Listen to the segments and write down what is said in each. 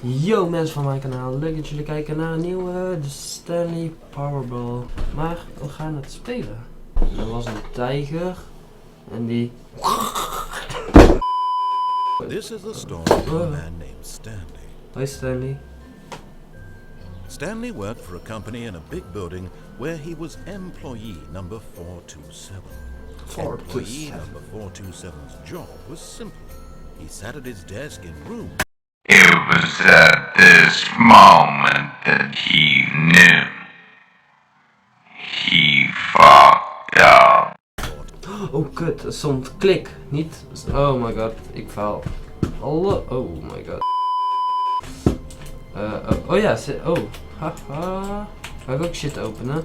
Yo mensen van mijn kanaal, leuk dat jullie kijken naar een nieuwe de Stanley Powerball. Maar we gaan het spelen. Er was een tijger en die... This is the story of a man named Stanley. Hoi Stanley. Stanley worked for a company in a big building where he was employee number 427. Employee number 427's job was simple. He sat at his desk in room. It was at this moment that he knew. He fucked up. Oh kut, er stond klik, niet... Oh my god, ik faal. Hallo, oh my god. Oh ja, oh, haha. Ga ik ook shit openen?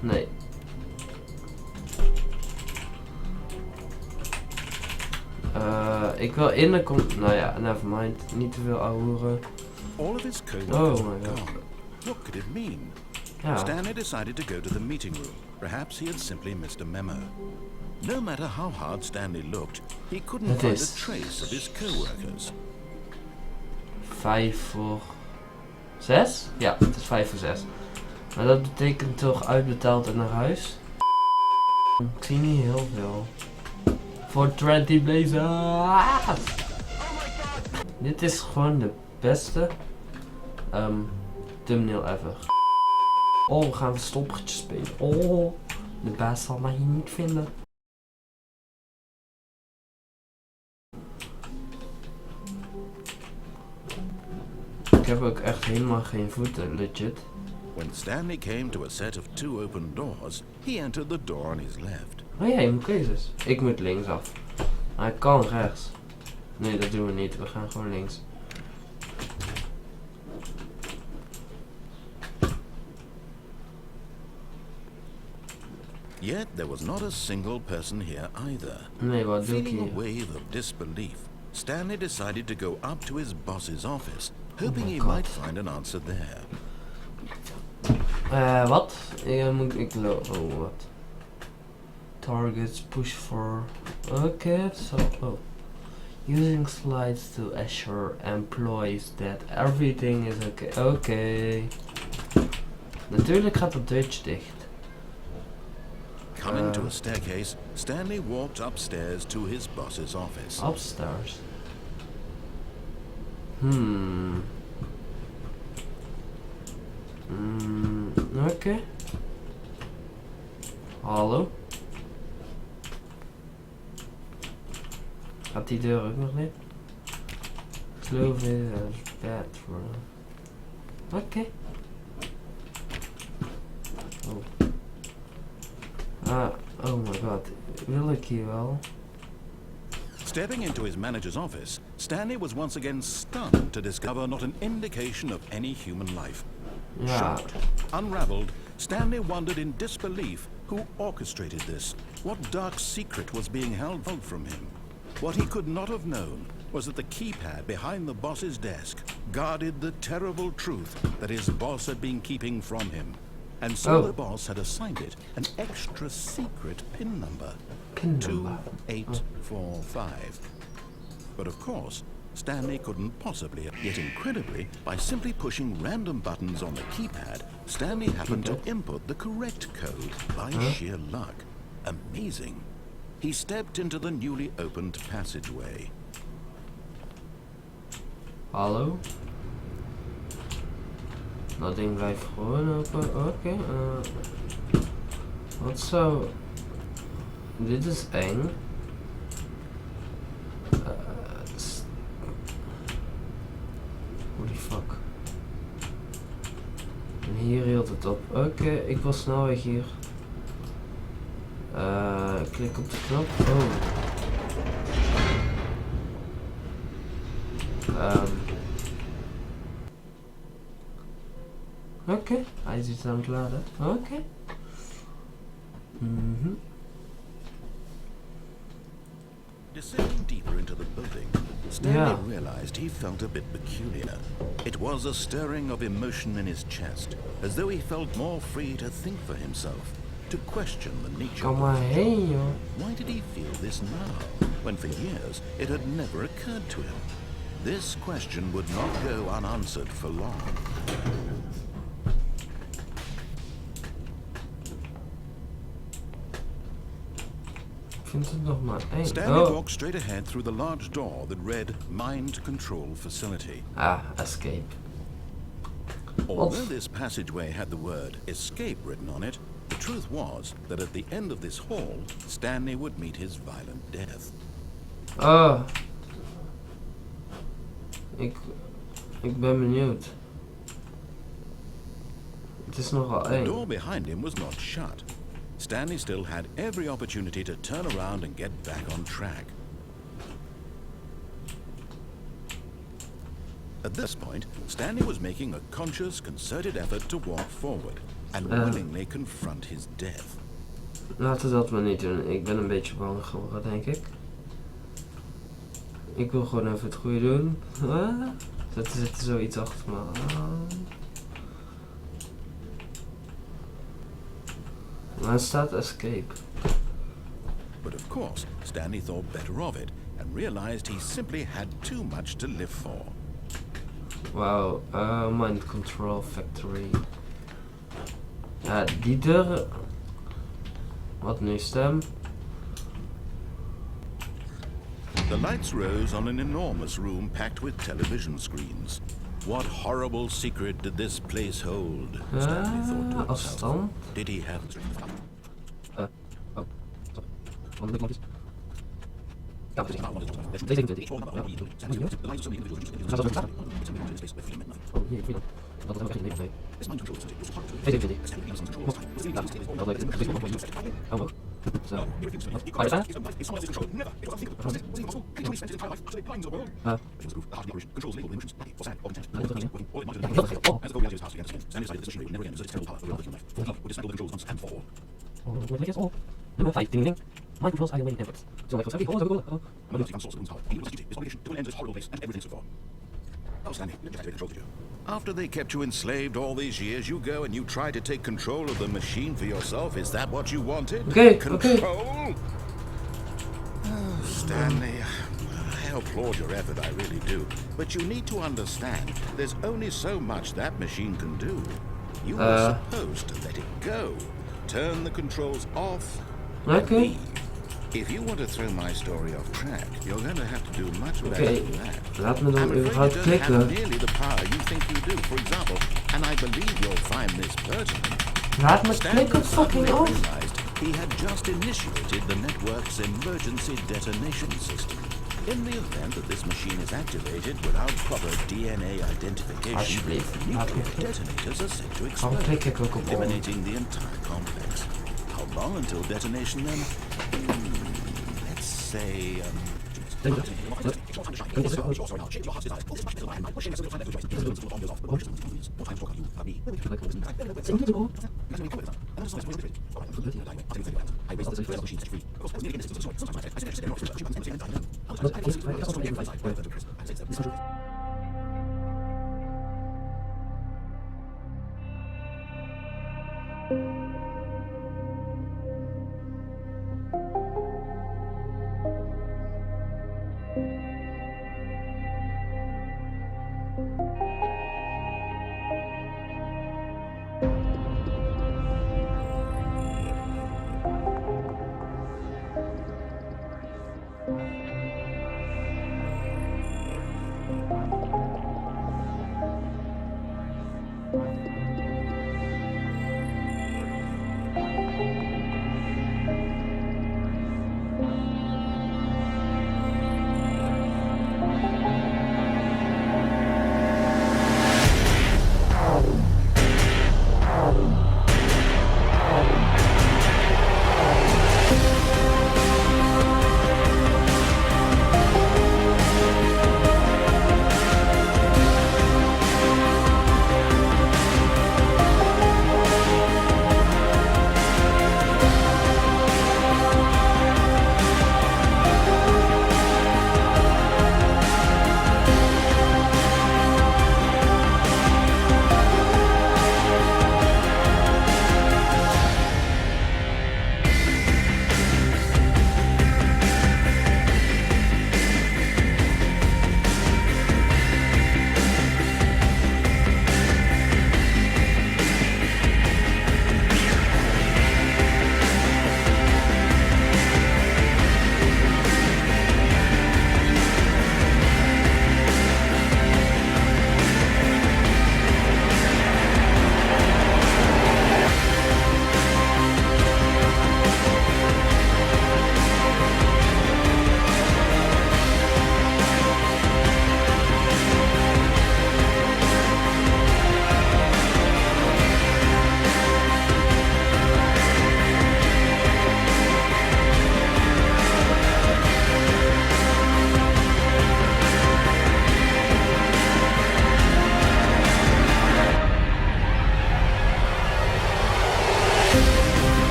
Nee. Ik wil in de nou ja, nevermind. Niet te veel ouwehoeren. All of his coworkers Oh my were god. gone. What could it mean? Ja. Stanley decided to go to the meeting room. Perhaps he had simply missed a memo. No matter how hard Stanley looked, he couldn't find a trace of his coworkers. 5 voor 6? Ja, het is 5 voor 6. Maar dat betekent toch uitbetaald en naar huis? Ik zie niet heel veel. Voor 20 blazers. Dit is gewoon de beste thumbnail ever. Oh, we gaan verstoppertje spelen. Oh, de baas zal mij hier niet vinden. Ik heb ook echt helemaal geen voeten, legit. When Stanley came to a set of 2 open doors, he entered the door on his left. Oh ja, je moet keuzes. Ik moet linksaf. Maar ik kan rechts. Nee, dat doen we niet. We gaan gewoon links. Yet there was not a single person here either. Nee, wat doe ik Feeling a hier? wave of disbelief, Stanley decided to go up to his boss's office, hoping he God. might find an answer there. Wat? Oh, wat? Targets push for... Okay, so... Oh. Using slides to assure employees that everything is okay. Oké. Natuurlijk gaat dat deurtje dicht. Coming to a staircase, Stanley walked upstairs to his boss's office. Upstairs. Oké. Hallo? Gaat die deur ook nog niet? Ik geloof it is bad for them. Oké. Oh. Oh my god. Wil ik hier wel? Stepping into his manager's office, Stanley was once again stunned to discover not an indication of any human life. Ja. Shocked, unraveled, Stanley wondered in disbelief who orchestrated this. What dark secret was being held from him? What he could not have known was that the keypad behind the boss's desk guarded the terrible truth that his boss had been keeping from him. And so the boss had assigned it an extra secret PIN number. PIN number. 2845. But of course, Stanley couldn't possibly, yet incredibly, by simply pushing random buttons on the keypad, Stanley happened to input the correct code by sheer luck. Amazing. He stepped into the newly opened passageway. Hallo? Dat ding blijft gewoon open. Oké. Wat zou... Dit is eng. Holy fuck. En hier hield het op. Oké, ik wil snelweg hier. Klik op de knop. Oh. Oké, hij is iets aan het laden. Oké. Descending deeper into the building, Stanley realized he felt a bit peculiar. It was a stirring of emotion in his chest, as though he felt more free to think for himself, to question the nature of the job. Why did he feel this now, when for years it had never occurred to him? This question would not go unanswered for long. Ik vind het nog maar één. Stanley Oh. walked straight ahead through the large door that read Mind Control Facility. Ah, escape. Although this passageway had the word escape written on it, the truth was that at the end of this hall, Stanley would meet his violent death. Oh. Ik ben benieuwd. Het is nogal The eng. door behind him was not shut. Stanley still had every opportunity to turn around and get back on track. At this point, Stanley was making a conscious, concerted effort to walk forward and willingly confront his death. Laten we dat maar niet doen. Ik ben een beetje bang geworden, denk ik. Ik wil gewoon even het goede doen. Er zit zoiets achter me aan. Maar er staat escape. But of course, Stanley thought better of it and realized he simply had too much to live for. Wauw, Mind Control Factory. Ja, die deuren... Wat nu, stem? The lights rose on an enormous room packed with television screens. What horrible secret did this place hold? Stanley thought to himself. Afstand? Did he have... Nummer 5, ding ding. Mind controls are your main inputs. So like After they kept you enslaved all these years, you go and you try to take control of the machine for yourself. Is that what you wanted? Okay, Control? Oh, Stanley, I applaud your effort, I really do. But you need to understand, there's only so much that machine can do. You were supposed to let it go. Turn the controls off. Okay. If you want to throw my story off track, you're going to have to do much better than that. Laat me dan I'm afraid überhaupt you don't have klikken. nearly the power you think you do. For example, and I believe you'll find this pertinent, Laat me Stanley klikken fucking suddenly af. realized he had just initiated the network's emergency detonation system. In the event that this machine is activated without proper DNA identification, Alsjeblieft, laat me nuclear klikken. detonators are set to Waarom explode, klik ik ook op on? eliminating the entire complex. How long until detonation then? Let's say,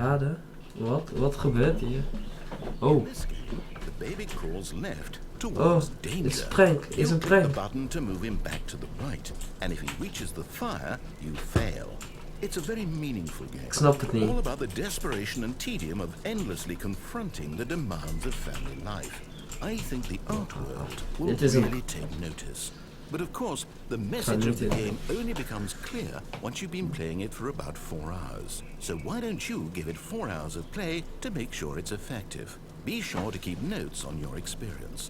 Laden? Wat gebeurt hier? Oh. The baby crawls left Oh, towards it's danger. a prank. It's a You click the prank. button to move him back to the right, and if he reaches the fire, you fail. It's a very meaningful game. Ik snap het niet. All about the desperation and tedium of endlessly confronting the demands of family life. I think the art world will It isn't- really take notice. But of course, the message of the game only becomes clear once you've been playing it for about 4 hours. So why don't you give it 4 hours of play to make sure it's effective? Be sure to keep notes on your experience.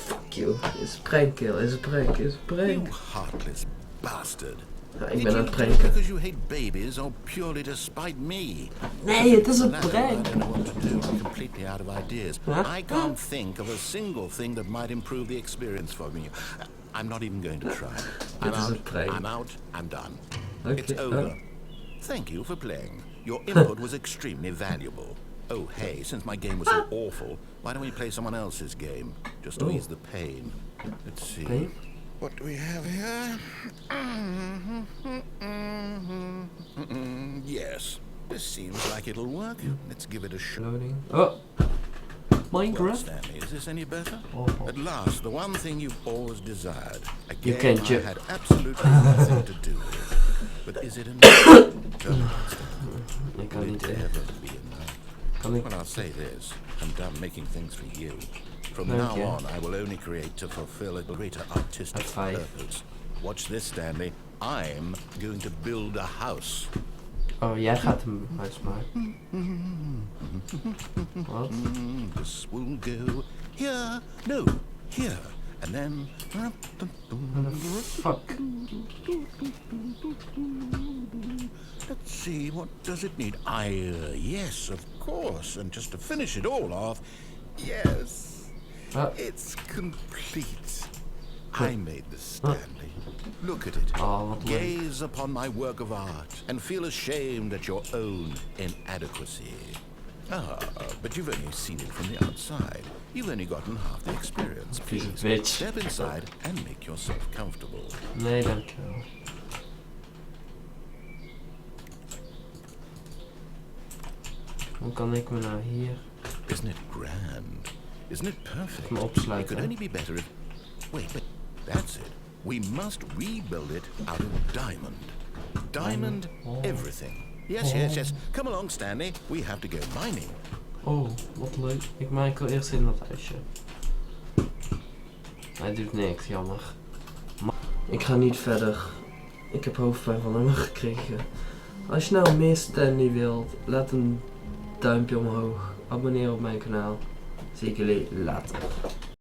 Fuck you. Is een prank, kill. Is een prank. Is een You prank. heartless bastard. Ja, ik Did ben aan you het do it pranken. because you hate babies or purely to spite me? Nee, het is een Latter, I prank. don't know what to do. I'm completely out of ideas. Huh? I can't think of a single thing that might improve the experience for me. I'm not even going to try. I'm Dit is out. een prank. I'm out. I'm done. Oké. It's over. Thank you for playing. Your input was extremely valuable. Oh, hey, since my game was so awful, why don't we play someone else's game? Just to ease the pain. Let's see. Pain? What do we have here? Yes, this seems like it'll work. Let's give it a shot. Loading. Oh. Well, Minecraft? Stanley, is this any better? Oh. At last, the one thing you've always desired. A You game can I jump. had absolutely nothing to do with. But is it enough? Tell me, Stanley. Ik kan Will niet it echt. ever be enough? Kan ik? Well, I'll say this. I'm done making things for you. From Thank now you. on, I will only create to fulfill a greater artistic High five. purpose. Watch this, Stanley. I'm going to build a house. Oh, jij gaat hem uitmaken. Wat? This will go here. No, here. And then... Fuck. Let's see, what does it need? Yes, of course. And just to finish it all off, yes, it's complete. I made this, Stanley. Look at it. Oh, wat leuk. Gaze upon my work of art and feel ashamed at your own inadequacy. But you've only seen it from the outside. You've only gotten half the experience. Piece of Please, bitch. step inside and make yourself comfortable. Nee, dankjewel. Hoe kan ik me nou hier... Isn't it grand? Isn't it perfect? Me It opsluiten. could only be better if... Wait, that's it. We must rebuild it out of diamond. Diamond everything. Yes. Come along, Stanley. We have to go mining. Oh, wat leuk. Ik maak wel eerst in dat huisje. Hij doet niks, jammer. Ik ga niet verder. Ik heb hoofdpijn van hem gekregen. Als je nou meer Stanley wilt, laat een duimpje omhoog. Abonneer op mijn kanaal. Zie ik jullie later.